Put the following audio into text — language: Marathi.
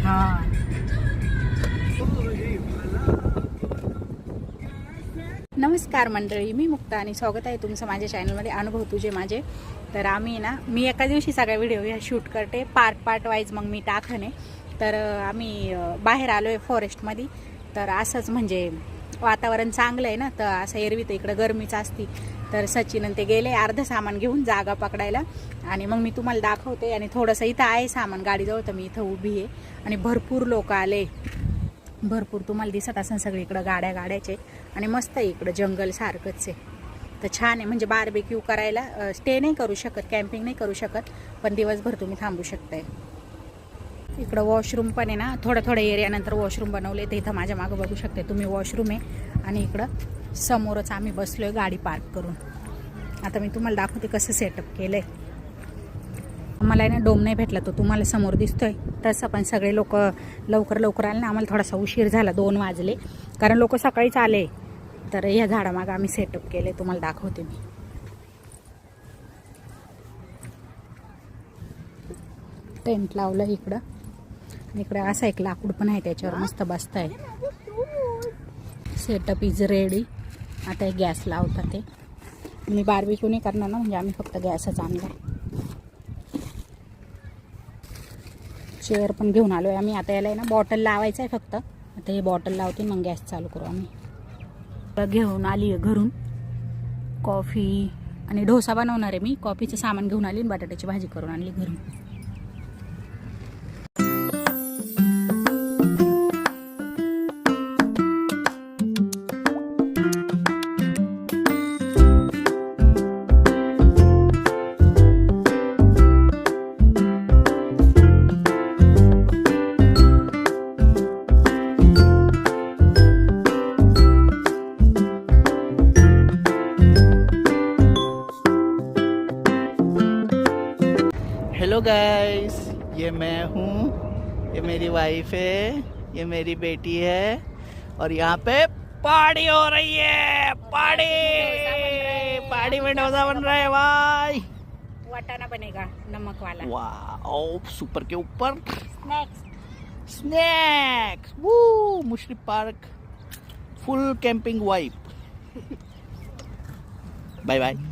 हा. नमस्कार मंडळी, मी मुक्ता आणि स्वागत आहे तुमचं माझ्या चॅनलमध्ये अनुभव तुझे माझे. तर आम्ही ना, मी एका दिवशी सगळ्या व्हिडिओ शूट करते पार्ट वाईज, मग मी टाकणे. तर आम्ही बाहेर आलो आहे फॉरेस्टमध्ये. तर असंच म्हणजे वातावरण चांगलं आहे ना, तर असं एरवी तर इकडं गरमीच असती. तर सचिन ते गेले अर्धं सामान घेऊन जागा पकडायला, आणि मग मी तुम्हाला दाखवते. आणि थोडंसं इथं आहे सामान गाडीजवळ, तर मी इथं उभी आहे. आणि भरपूर लोक आले, भरपूर तुम्हाला दिसत असेल सगळीकडं गाड्याचे. आणि मस्त आहे इकडं, जंगल सारखंच आहे. तर छान आहे, म्हणजे बार्बेक्यू करायला. स्टे नाही करू शकत, कॅम्पिंग नाही करू शकत, पण दिवसभर तुम्ही थांबू शकताय. इकडं वॉशरूम पण आहे ना, थोड्या एरियानंतर वॉशरूम बनवले. तर इथं माझ्या मागं बघू शकते तुम्ही वॉशरूम आहे. आणि इकडं समोरच आम्ही बसलो आहे गाडी पार्क करून. आता मी तुम्हाला दाखवते कसं सेटअप केलं आहे. आम्हाला आहे ना डोम नाही भेटला, तो तुम्हाला समोर दिसतोय तसं. पण सगळे लोक लवकर आले ना, आम्हाला थोडासा उशीर झाला, 2 वाजले, कारण लोक सकाळीच आले. तर ह्या झाडामागं आम्ही सेटअप केले, तुम्हाला दाखवते मी. टेंट लावलं इकडं. इकडे असं एक लाकूड पण आहे, त्याच्यावर मस्त बसताय. Setup is ready. आता एक गॅस लावतात ते. मी बार्बेक्यू नाही करणार ना, म्हणजे आम्ही फक्त गॅसच आणला. चेअर पण घेऊन आलो आहे आम्ही. आता याला ना बॉटल लावायचं आहे फक्त. आता हे बॉटल लावते, मग गॅस चालू करू आम्ही. घेऊन आली आहे घरून कॉफी आणि डोसा बनवणार आहे मी. कॉफीचं सामान घेऊन आली आणि बटाट्याची भाजी करून आणली घरून. हेलो गाइस, ये मैं हूँ, ये मेरी वाइफ है, ये मेरी बेटी है, और यहाँ पे पार्टी हो रही है। पार्टी में डोसा बन रहा है भाई। वाटाना बनेगा नमक वाला। वाओ, सुपर के ऊपर स्नैक्स। स्नैक्स। वो मुश्री park full camping vibe. Bye bye.